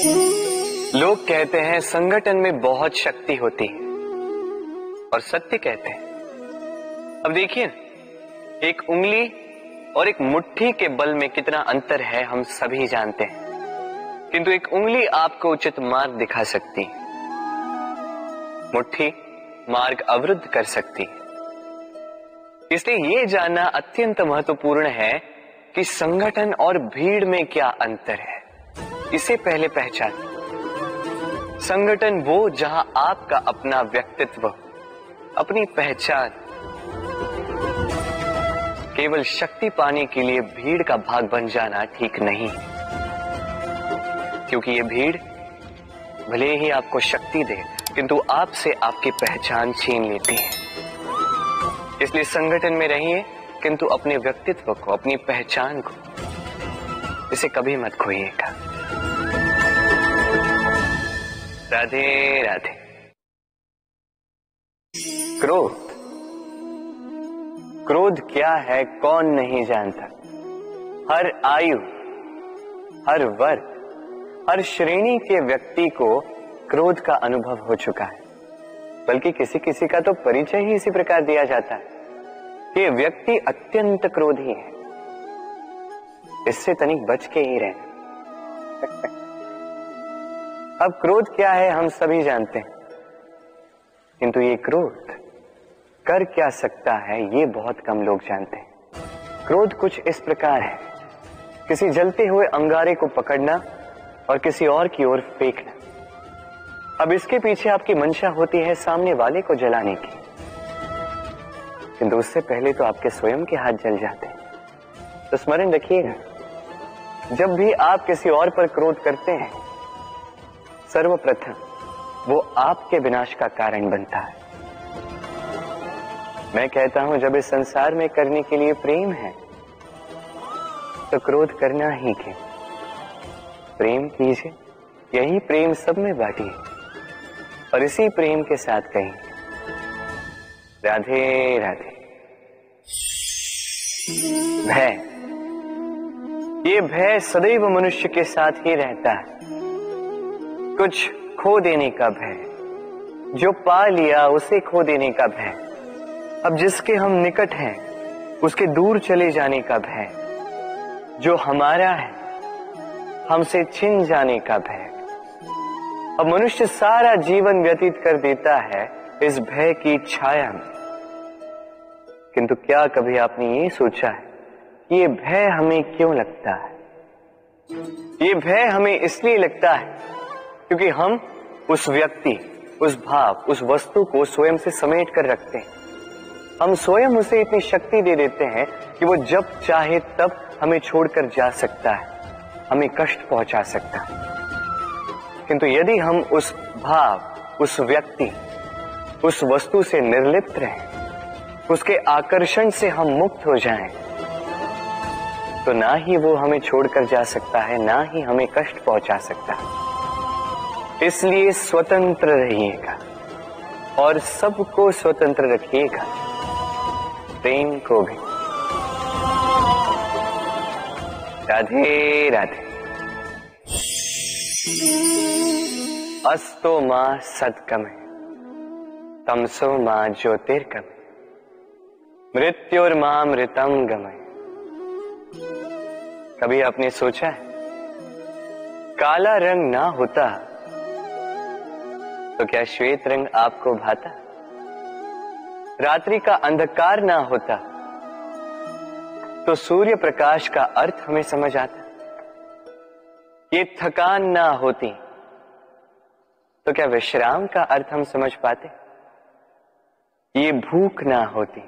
लोग कहते हैं संगठन में बहुत शक्ति होती है और सत्य कहते हैं। अब देखिए, एक उंगली और एक मुट्ठी के बल में कितना अंतर है हम सभी जानते हैं, किंतु एक उंगली आपको उचित मार्ग दिखा सकती है, मुट्ठी मार्ग अवरुद्ध कर सकती है। इसलिए यह जानना अत्यंत महत्वपूर्ण है कि संगठन और भीड़ में क्या अंतर है। इसे पहले पहचान। संगठन वो जहां आपका अपना व्यक्तित्व, अपनी पहचान, केवल शक्ति पाने के लिए भीड़ का भाग बन जाना ठीक नहीं, क्योंकि ये भीड़ भले ही आपको शक्ति दे किंतु आपसे आपकी पहचान छीन लेती है। इसलिए संगठन में रहिए किंतु अपने व्यक्तित्व को, अपनी पहचान को, इसे कभी मत खोइएगा। राधे राधे। क्रोध, क्रोध क्या है कौन नहीं जानता। हर आयु, हर वर्ग, हर श्रेणी के व्यक्ति को क्रोध का अनुभव हो चुका है। बल्कि किसी किसी का तो परिचय ही इसी प्रकार दिया जाता है कि व्यक्ति अत्यंत क्रोधी है, इससे तनिक बच के ही रहना। अब क्रोध क्या है हम सभी जानते हैं, किंतु ये क्रोध कर क्या सकता है ये बहुत कम लोग जानते हैं। क्रोध कुछ इस प्रकार है, किसी जलते हुए अंगारे को पकड़ना और किसी और की ओर फेंकना। अब इसके पीछे आपकी मंशा होती है सामने वाले को जलाने की, किंतु उससे पहले तो आपके स्वयं के हाथ जल जाते हैं। तो स्मरण रखिएगा, जब भी आप किसी और पर क्रोध करते हैं, सर्वप्रथम वो आपके विनाश का कारण बनता है। मैं कहता हूं, जब इस संसार में करने के लिए प्रेम है तो क्रोध करना ही क्यों। प्रेम कीजिए, यही प्रेम सब में बांटिए और इसी प्रेम के साथ कहें राधे राधे। भय, ये भय सदैव मनुष्य के साथ ही रहता है। कुछ खो देने का भय, जो पा लिया उसे खो देने का भय, अब जिसके हम निकट हैं उसके दूर चले जाने का भय, जो हमारा है हमसे छिन जाने का भय। अब मनुष्य सारा जीवन व्यतीत कर देता है इस भय की छाया में। किंतु क्या कभी आपने ये सोचा है कि ये भय हमें क्यों लगता है? ये भय हमें इसलिए लगता है क्योंकि हम उस व्यक्ति, उस भाव, उस वस्तु को स्वयं से समेट कर रखते हैं। हम स्वयं उसे इतनी शक्ति दे देते हैं कि वो जब चाहे तब हमें छोड़कर जा सकता है, हमें कष्ट पहुंचा सकता है। किंतु यदि हम उस भाव, उस व्यक्ति, उस वस्तु से निर्लिप्त रहें, उसके आकर्षण से हम मुक्त हो जाएं, तो ना ही वो हमें छोड़कर जा सकता है, ना ही हमें कष्ट पहुंचा सकता है। इसलिए स्वतंत्र रहिएगा और सबको स्वतंत्र रखिएगा, प्रेम को भी। राधे राधे। अस्तो मां सद्गमय, तमसो मां ज्योतिर्गमय, मृत्युर्मां मृतम गमय। कभी आपने सोचा है, काला रंग ना होता तो क्या श्वेत रंग आपको भाता? रात्रि का अंधकार ना होता तो सूर्य प्रकाश का अर्थ हमें समझ आता? ये थकान ना होती तो क्या विश्राम का अर्थ हम समझ पाते? ये भूख ना होती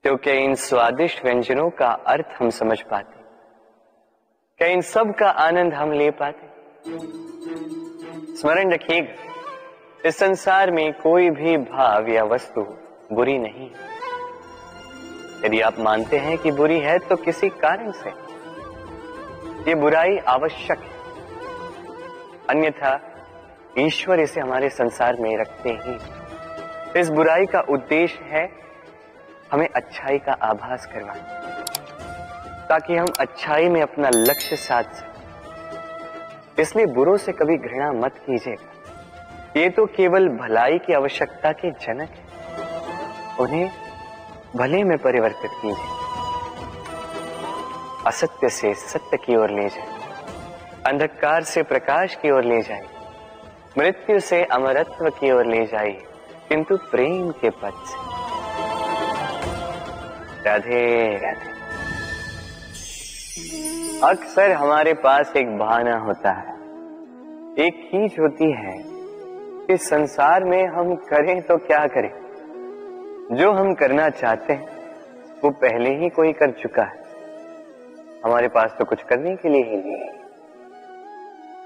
तो क्या इन स्वादिष्ट व्यंजनों का अर्थ हम समझ पाते? क्या इन सब का आनंद हम ले पाते? स्मरण रखिएगा, इस संसार में कोई भी भाव या वस्तु बुरी नहीं। यदि आप मानते हैं कि बुरी है तो किसी कारण से ये बुराई आवश्यक है, अन्यथा ईश्वर इसे हमारे संसार में रखते ही। इस बुराई का उद्देश्य है हमें अच्छाई का आभास करवाना, ताकि हम अच्छाई में अपना लक्ष्य साध सकें। इसलिए बुरों से कभी घृणा मत कीजिएगा। ये तो केवल भलाई की आवश्यकता के जनक है, उन्हें भले में परिवर्तित कीजिए। असत्य से सत्य की ओर ले जाए, अंधकार से प्रकाश की ओर ले जाए, मृत्यु से अमरत्व की ओर ले जाए, किंतु प्रेम के पथ से। राधे राधे। अक्सर हमारे पास एक बहाना होता है, एक खींच होती है कि संसार में हम करें तो क्या करें, जो हम करना चाहते हैं वो पहले ही कोई कर चुका है, हमारे पास तो कुछ करने के लिए ही नहीं है।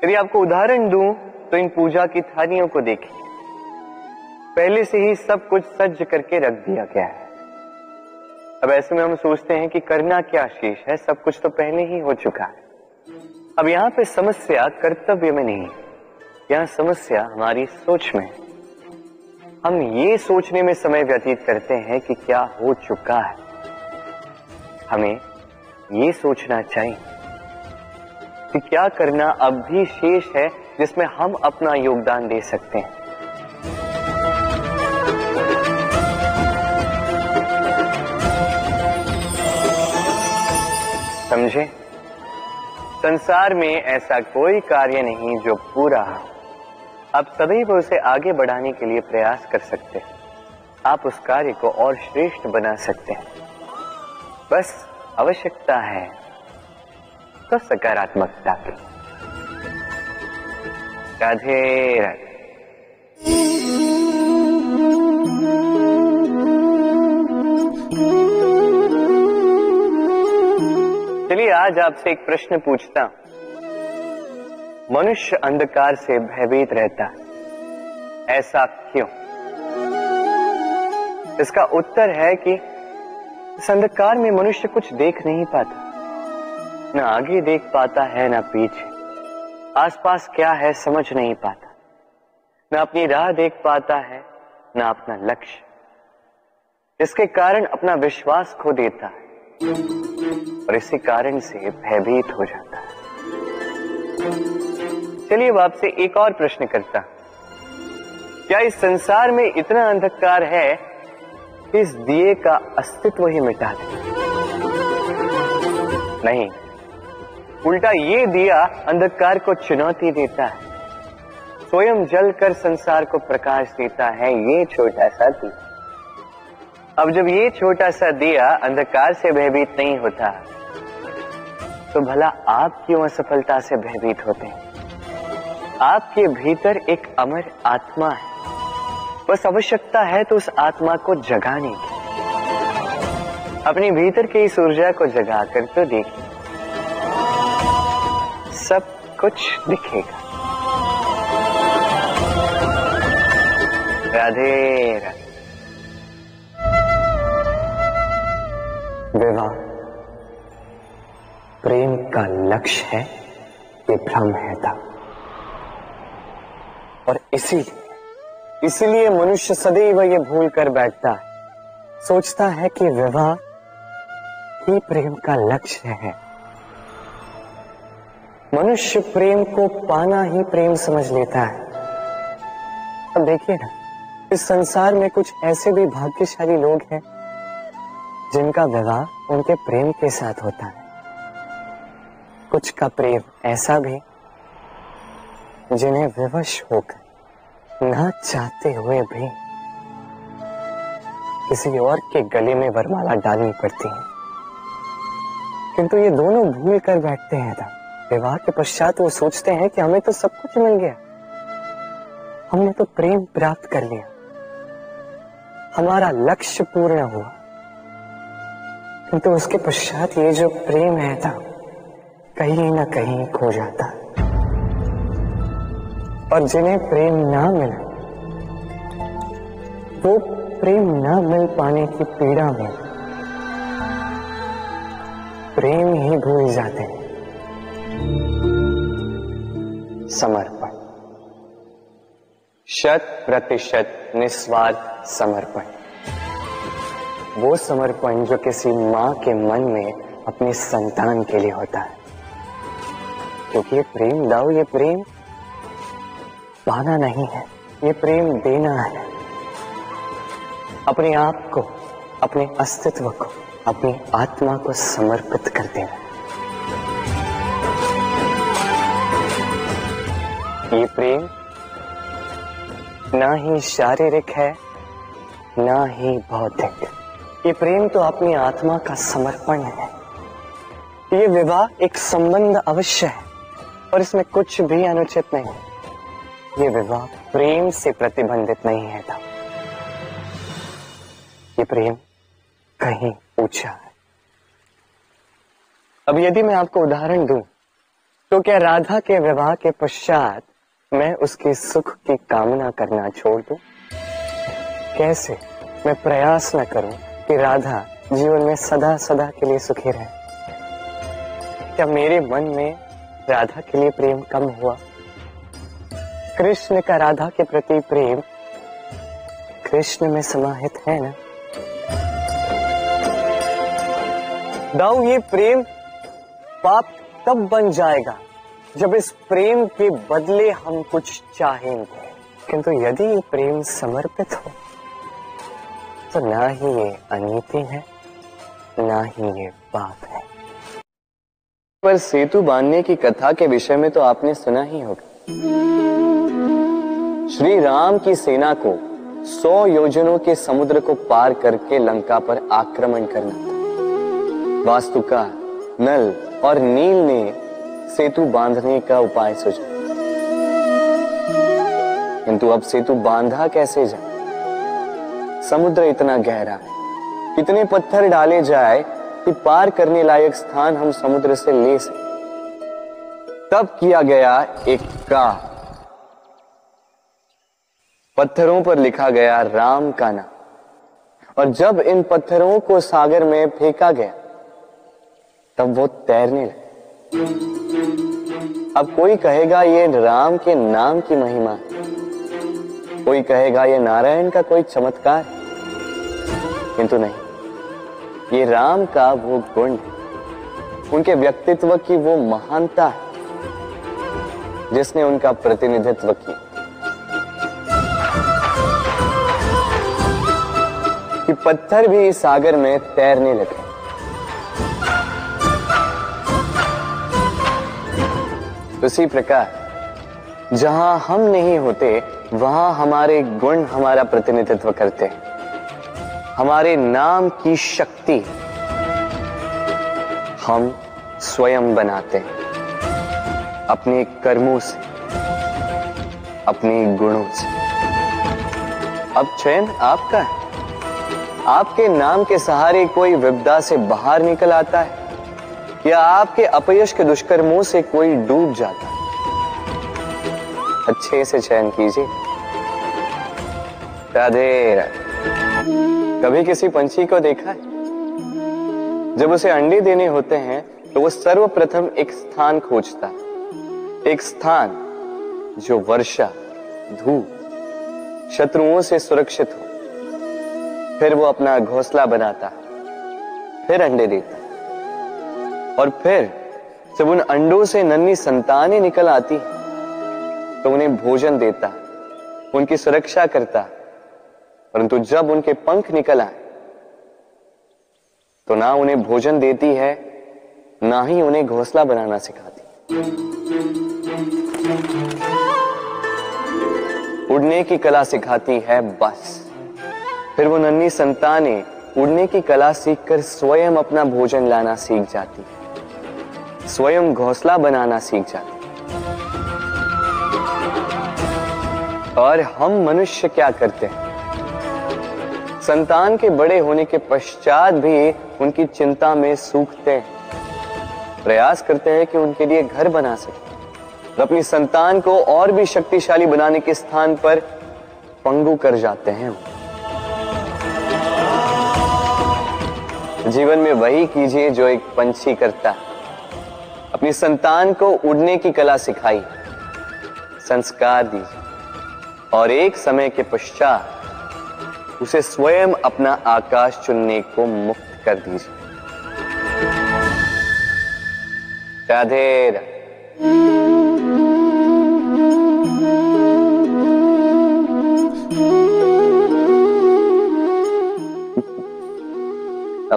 यदि आपको उदाहरण दूं तो इन पूजा की थालियों को देखिए, पहले से ही सब कुछ सज्ज करके रख दिया गया है। अब ऐसे में हम सोचते हैं कि करना क्या शेष है, सब कुछ तो पहले ही हो चुका है। अब यहाँ पे समस्या कर्तव्य में नहीं है, यहाँ समस्या हमारी सोच में है। हम ये सोचने में समय व्यतीत करते हैं कि क्या हो चुका है। हमें ये सोचना चाहिए कि क्या करना अब भी शेष है जिसमें हम अपना योगदान दे सकते हैं। समझे? संसार में ऐसा कोई कार्य नहीं जो पूरा हो। आप सदैव उसे आगे बढ़ाने के लिए प्रयास कर सकते हैं। आप उस कार्य को और श्रेष्ठ बना सकते हैं। बस आवश्यकता है तो सकारात्मकता की। राधे राधे। चलिए आज आपसे एक प्रश्न पूछता हूं। मनुष्य अंधकार से भयभीत रहता है, ऐसा क्यों? इसका उत्तर है कि इस अंधकार में मनुष्य कुछ देख नहीं पाता, न आगे देख पाता है न पीछे, आसपास क्या है समझ नहीं पाता, न अपनी राह देख पाता है न अपना लक्ष्य। इसके कारण अपना विश्वास खो देता है और इसी कारण से भयभीत हो जाता है। चलिए अब आपसे एक और प्रश्न करता, क्या इस संसार में इतना अंधकार है कि इस दिए का अस्तित्व ही मिटा दे? नहीं, उल्टा ये दिया अंधकार को चुनौती देता है, स्वयं जलकर संसार को प्रकाश देता है। ये छोटा सा दिया, अब जब ये छोटा सा दिया अंधकार से भयभीत नहीं होता, तो भला आप क्यों असफलता से भयभीत होते हैं? आपके भीतर एक अमर आत्मा है, बस आवश्यकता है तो उस आत्मा को जगाने की। अपने भीतर की इस ऊर्जा को जगाकर तो देखिए, सब कुछ दिखेगा। राधे राधे। विवाह प्रेम का लक्ष्य है, ये भ्रम है था। और इसीलिए मनुष्य सदैव ये भूल कर बैठता है, सोचता है कि विवाह ही प्रेम का लक्ष्य है। मनुष्य प्रेम को पाना ही प्रेम समझ लेता है। अब देखिए ना, इस संसार में कुछ ऐसे भी भाग्यशाली लोग हैं जिनका विवाह उनके प्रेम के साथ होता है। कुछ का प्रेम ऐसा भी जिन्हें विवश होकर ना चाहते हुए भी किसी और के गले में वरमाला डालनी पड़ती है। किंतु ये दोनों भूल कर बैठते हैं था। विवाह के पश्चात वो सोचते हैं कि हमें तो सब कुछ मिल गया, हमने तो प्रेम प्राप्त कर लिया, हमारा लक्ष्य पूर्ण हुआ। किंतु उसके पश्चात ये जो प्रेम है था कहीं ना कहीं खो जाता। और जिन्हें प्रेम ना मिला, वो प्रेम ना मिल पाने की पीड़ा में प्रेम ही भूल जाते हैं। समर्पण, 100% निस्वार्थ समर्पण, वो समर्पण जो किसी मां के मन में अपने संतान के लिए होता है। क्योंकि ये प्रेम दाऊ, ये प्रेम पाना नहीं है, ये प्रेम देना है। अपने आप को, अपने अस्तित्व को, अपनी आत्मा को समर्पित कर देना। ये प्रेम ना ही शारीरिक है, ना ही भौतिक। ये प्रेम तो अपनी आत्मा का समर्पण है। ये विवाह एक संबंध अवश्य है और इसमें कुछ भी अनुचित नहीं है। ये विवाह प्रेम से प्रतिबंधित नहीं है था। ये प्रेम कहीं ऊंचा है। अब यदि मैं आपको उदाहरण दूं, तो क्या राधा के विवाह के पश्चात मैं उसके सुख की कामना करना छोड़ दूं? कैसे मैं प्रयास न करूं कि राधा जीवन में सदा सदा के लिए सुखी रहे? क्या मेरे मन में राधा के लिए प्रेम कम हुआ? कृष्ण का राधा के प्रति प्रेम कृष्ण में समाहित है ना? दाऊ, ये प्रेम पाप तब बन जाएगा जब इस प्रेम के बदले हम कुछ चाहेंगे, किंतु यदि ये प्रेम समर्पित हो तो ना ही ये अनीति है, ना ही ये पाप है। पर सेतु बांधने की कथा के विषय में तो आपने सुना ही होगा। श्री राम की सेना को 100 योजनों के समुद्र को पार करके लंका पर आक्रमण करना था। वास्तुका, नल और नील ने सेतु बांधने का उपाय सोचा, किंतु अब सेतु बांधा कैसे जाए? समुद्र इतना गहरा है, कितने पत्थर डाले जाए कि पार करने लायक स्थान हम समुद्र से ले सकें। तब किया गया एक काम, पत्थरों पर लिखा गया राम का नाम, और जब इन पत्थरों को सागर में फेंका गया तब वो तैरने लगे। अब कोई कहेगा ये राम के नाम की महिमा, कोई कहेगा ये नारायण का कोई चमत्कार, किंतु नहीं, ये राम का वो गुण है, उनके व्यक्तित्व की वो महानता है जिसने उनका प्रतिनिधित्व किया। कि पत्थर भी इस सागर में तैरने लगे। उसी प्रकार जहां हम नहीं होते वहां हमारे गुण हमारा प्रतिनिधित्व करते हैं। हमारे नाम की शक्ति हम स्वयं बनाते हैं अपने कर्मों से, अपने गुणों से। अब चयन आपका है। आपके नाम के सहारे कोई विपदा से बाहर निकल आता है या आपके अपयश के दुष्कर्मों से कोई डूब जाता है। अच्छे से चयन कीजिए। राधे राधे। कभी किसी पंछी को देखा है? जब उसे अंडे देने होते हैं तो वो सर्वप्रथम एक स्थान खोजता है, एक स्थान जो वर्षा, धूप, शत्रुओं से सुरक्षित हो। फिर वो अपना घोंसला बनाता है, फिर अंडे देता है, और फिर जब उन अंडों से नन्ही संतानें निकल आती हैं तो उन्हें भोजन देता है, उनकी सुरक्षा करता है। परंतु जब उनके पंख निकल आए तो ना उन्हें भोजन देती है, ना ही उन्हें घोंसला बनाना सिखाती। उड़ने की कला सिखाती है बस। फिर वो नन्ही संतानें उड़ने की कला सीखकर स्वयं अपना भोजन लाना सीख जाती है, स्वयं घोंसला बनाना सीख जाती है। और हम मनुष्य क्या करते हैं? संतान के बड़े होने के पश्चात भी उनकी चिंता में सूखते हैं, प्रयास करते हैं कि उनके लिए घर बना सके, और अपनी संतान को और भी शक्तिशाली बनाने के स्थान पर पंगु कर जाते हैं। जीवन में वही कीजिए जो एक पंछी करता है। अपनी संतान को उड़ने की कला सिखाइए, संस्कार दीजिए, और एक समय के पश्चात उसे स्वयं अपना आकाश चुनने को मुक्त कर दीजिए। राधे राधे। अब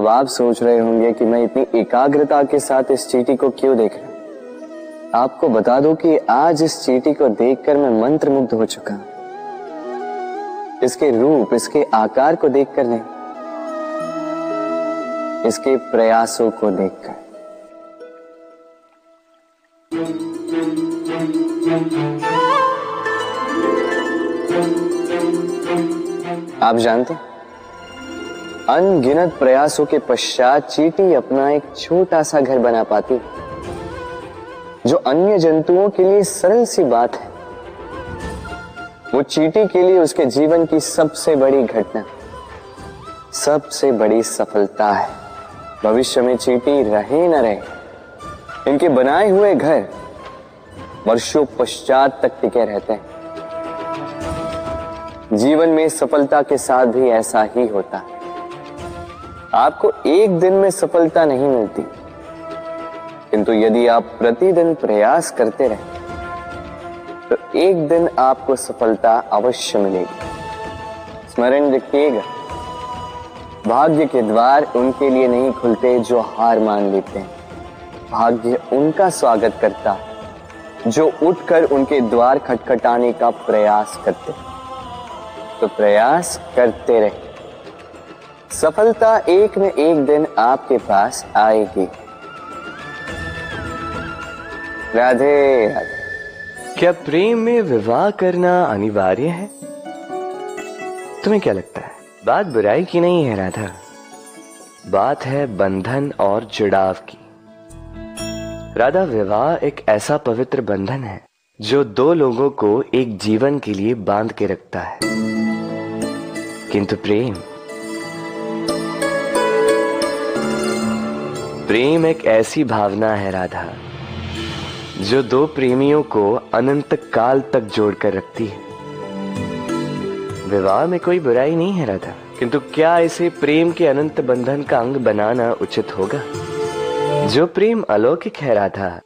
आप सोच रहे होंगे कि मैं इतनी एकाग्रता के साथ इस चींटी को क्यों देख रहा हूं। आपको बता दूं कि आज इस चींटी को देखकर मैं मंत्रमुग्ध हो चुका हूं। इसके रूप, इसके आकार को देखकर नहीं, इसके प्रयासों को देखकर। आप जानते हैं, अनगिनत प्रयासों के पश्चात चींटी अपना एक छोटा सा घर बना पाती है, जो अन्य जंतुओं के लिए सरल सी बात है। वो चींटी के लिए उसके जीवन की सबसे बड़ी घटना, सबसे बड़ी सफलता है। भविष्य में चींटी रहे न रहे, इनके बनाए हुए घर वर्षों पश्चात तक टिके रहते हैं। जीवन में सफलता के साथ भी ऐसा ही होता है। आपको एक दिन में सफलता नहीं मिलती, किंतु यदि आप प्रतिदिन प्रयास करते रहे तो एक दिन आपको सफलता अवश्य मिलेगी। स्मरण रखिएगा, भाग्य के द्वार उनके लिए नहीं खुलते जो हार मान लेते हैं। भाग्य उनका स्वागत करता जो उठकर उनके द्वार खटखटाने का प्रयास करते। तो प्रयास करते रहे, सफलता एक न एक दिन आपके पास आएगी। राधे राधे। क्या प्रेम में विवाह करना अनिवार्य है? तुम्हें क्या लगता है? बात बुराई की नहीं है राधा, बात है बंधन और जुड़ाव की। राधा, विवाह एक ऐसा पवित्र बंधन है जो दो लोगों को एक जीवन के लिए बांध के रखता है। किंतु प्रेम एक ऐसी भावना है राधा, जो दो प्रेमियों को अनंत काल तक जोड़कर रखती है। विवाह में कोई बुराई नहीं है राधा, किंतु क्या इसे प्रेम के अनंत बंधन का अंग बनाना उचित होगा? जो प्रेम अलौकिक है राधा,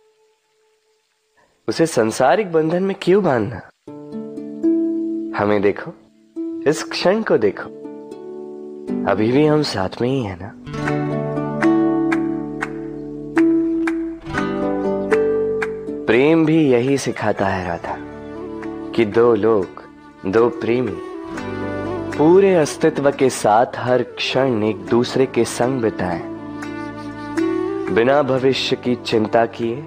उसे सांसारिक बंधन में क्यों बांधना? हमें देखो, इस क्षण को देखो, अभी भी हम साथ में ही है ना। प्रेम भी यही सिखाता है राधा कि दो लोग, दो प्रेमी पूरे अस्तित्व के साथ हर क्षण एक दूसरे के संग बिताएं, बिना भविष्य की चिंता किए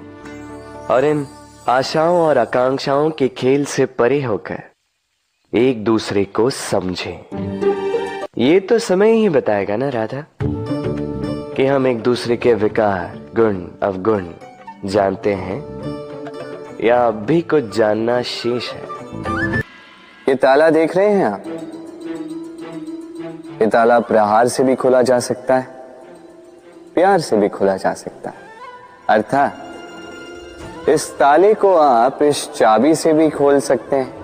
और इन आशाओं और आकांक्षाओं के खेल से परे होकर एक दूसरे को समझें। ये तो समय ही बताएगा ना राधा कि हम एक दूसरे के विकार, गुण, अवगुण जानते हैं या अब भी कुछ जानना शेष है। ये ताला देख रहे हैं आप? ये ताला प्रहार से भी खोला जा सकता है, प्यार से भी खोला जा सकता है। अर्थात इस ताले को आप इस चाबी से भी खोल सकते हैं,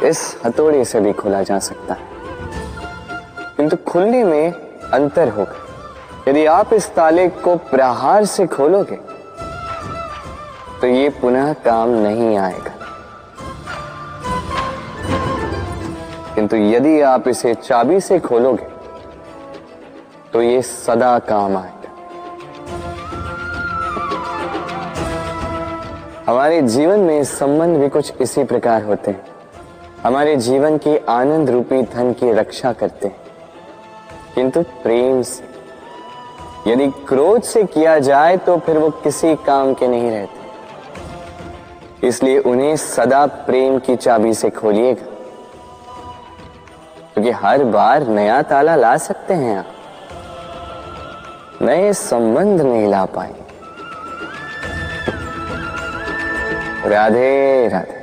इस हथौड़े से भी खोला जा सकता है, किंतु खुलने में अंतर होगा। यदि आप इस ताले को प्रहार से खोलोगे तो ये पुनः काम नहीं आएगा, किंतु यदि आप इसे चाबी से खोलोगे तो ये सदा काम आएगा। हमारे जीवन में संबंध भी कुछ इसी प्रकार होते हैं। हमारे जीवन के आनंद रूपी धन की रक्षा करते हैं, किंतु प्रेम से। यदि क्रोध से किया जाए तो फिर वो किसी काम के नहीं रहते। इसलिए उन्हें सदा प्रेम की चाबी से खोलिएगा, क्योंकि हर बार नया ताला ला सकते हैं आप, नए संबंध नहीं ला पाएंगे। राधे राधे।